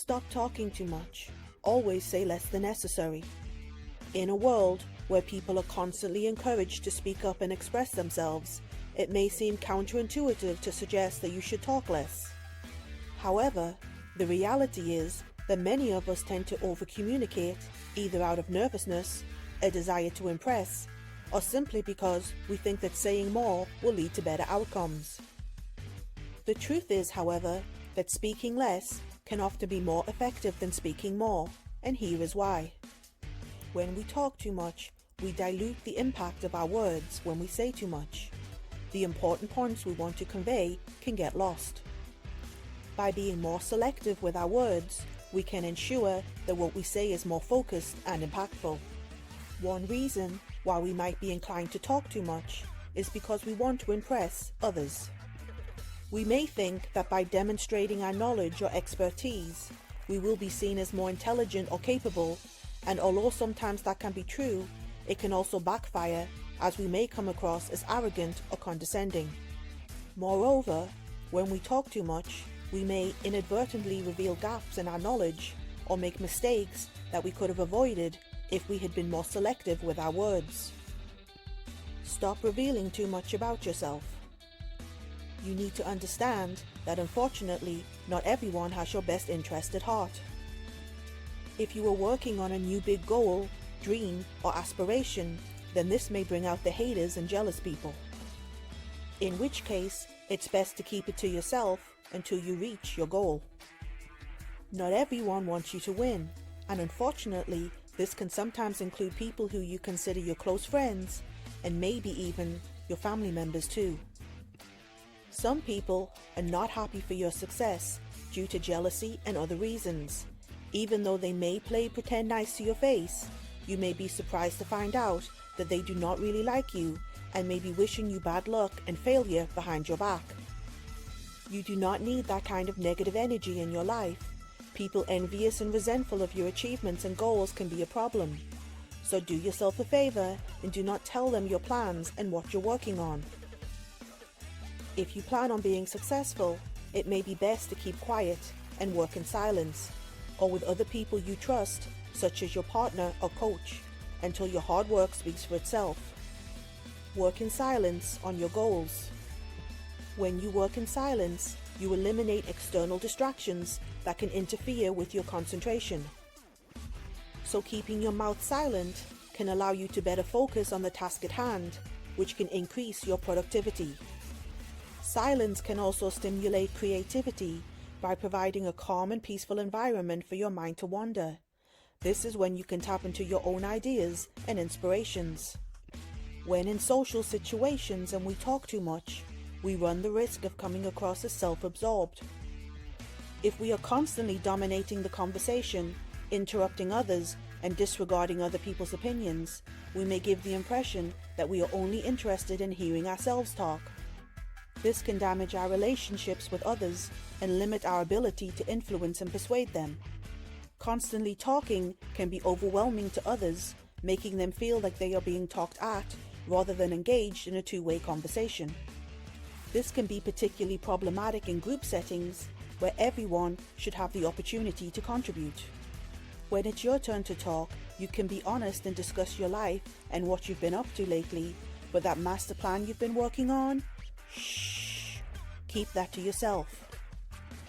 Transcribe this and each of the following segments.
Stop talking too much. Always say less than necessary. In a world where people are constantly encouraged to speak up and express themselves, it may seem counterintuitive to suggest that you should talk less. However, the reality is that many of us tend to overcommunicate, either out of nervousness, a desire to impress, or simply because we think that saying more will lead to better outcomes. The truth is, however, that speaking less can often be more effective than speaking more, and here is why. When we talk too much, we dilute the impact of our words when we say too much. The important points we want to convey can get lost. By being more selective with our words, we can ensure that what we say is more focused and impactful. One reason why we might be inclined to talk too much is because we want to impress others. We may think that by demonstrating our knowledge or expertise, we will be seen as more intelligent or capable, and although sometimes that can be true, it can also backfire, as we may come across as arrogant or condescending. Moreover, when we talk too much, we may inadvertently reveal gaps in our knowledge or make mistakes that we could have avoided if we had been more selective with our words. Stop revealing too much about yourself. You need to understand that unfortunately, not everyone has your best interest at heart. If you are working on a new big goal, dream, or aspiration, then this may bring out the haters and jealous people. In which case, it's best to keep it to yourself until you reach your goal. Not everyone wants you to win, and unfortunately, this can sometimes include people who you consider your close friends, and maybe even your family members too. Some people are not happy for your success due to jealousy and other reasons. Even though they may play pretend nice to your face, you may be surprised to find out that they do not really like you and may be wishing you bad luck and failure behind your back. You do not need that kind of negative energy in your life. People envious and resentful of your achievements and goals can be a problem. So do yourself a favor and do not tell them your plans and what you're working on. If you plan on being successful, it may be best to keep quiet and work in silence, or with other people you trust, such as your partner or coach, until your hard work speaks for itself. Work in silence on your goals. When you work in silence, you eliminate external distractions that can interfere with your concentration. So keeping your mouth silent can allow you to better focus on the task at hand, which can increase your productivity. Silence can also stimulate creativity by providing a calm and peaceful environment for your mind to wander. This is when you can tap into your own ideas and inspirations. When in social situations and we talk too much, we run the risk of coming across as self-absorbed. If we are constantly dominating the conversation, interrupting others, and disregarding other people's opinions, we may give the impression that we are only interested in hearing ourselves talk. This can damage our relationships with others and limit our ability to influence and persuade them. Constantly talking can be overwhelming to others, making them feel like they are being talked at rather than engaged in a two-way conversation. This can be particularly problematic in group settings where everyone should have the opportunity to contribute. When it's your turn to talk, you can be honest and discuss your life and what you've been up to lately, but that master plan you've been working on? Shh! Keep that to yourself.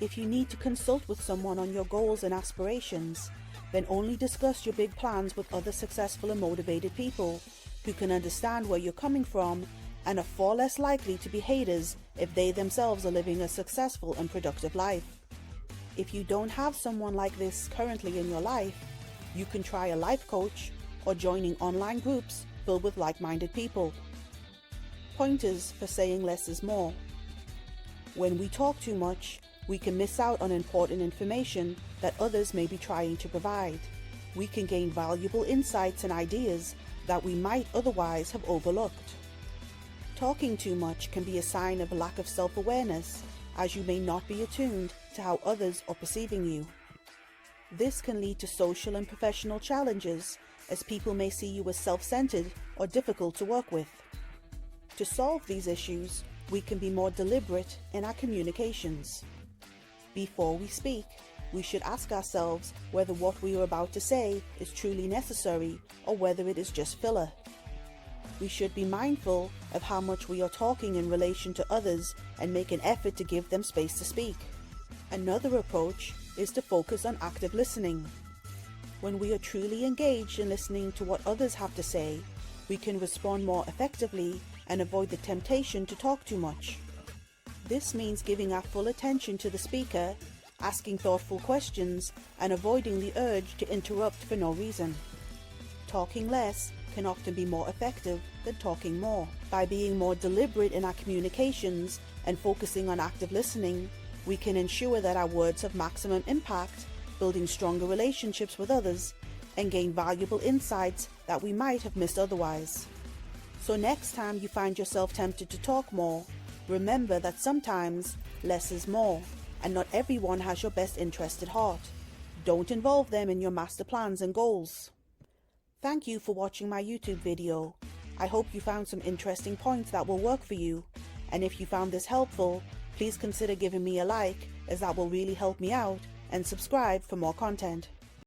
If you need to consult with someone on your goals and aspirations, then only discuss your big plans with other successful and motivated people who can understand where you're coming from and are far less likely to be haters if they themselves are living a successful and productive life. If you don't have someone like this currently in your life, you can try a life coach or joining online groups filled with like-minded people. Pointers for saying less is more. When we talk too much, we can miss out on important information that others may be trying to provide. We can gain valuable insights and ideas that we might otherwise have overlooked. Talking too much can be a sign of a lack of self-awareness, as you may not be attuned to how others are perceiving you. This can lead to social and professional challenges, as people may see you as self-centered or difficult to work with. To solve these issues, we can be more deliberate in our communications. Before we speak, We should ask ourselves whether what we are about to say is truly necessary or whether it is just filler. We should be mindful of how much we are talking in relation to others and make an effort to give them space to speak. Another approach is to focus on active listening. When we are truly engaged in listening to what others have to say, we can respond more effectively and avoid the temptation to talk too much. This means giving our full attention to the speaker, asking thoughtful questions, and avoiding the urge to interrupt for no reason. Talking less can often be more effective than talking more. By being more deliberate in our communications and focusing on active listening, we can ensure that our words have maximum impact, building stronger relationships with others, and gain valuable insights that we might have missed otherwise. So next time you find yourself tempted to talk more, remember that sometimes less is more, and not everyone has your best interest at heart. Don't involve them in your master plans and goals. Thank you for watching my YouTube video. I hope you found some interesting points that will work for you, and if you found this helpful, please consider giving me a like, as that will really help me out, and subscribe for more content.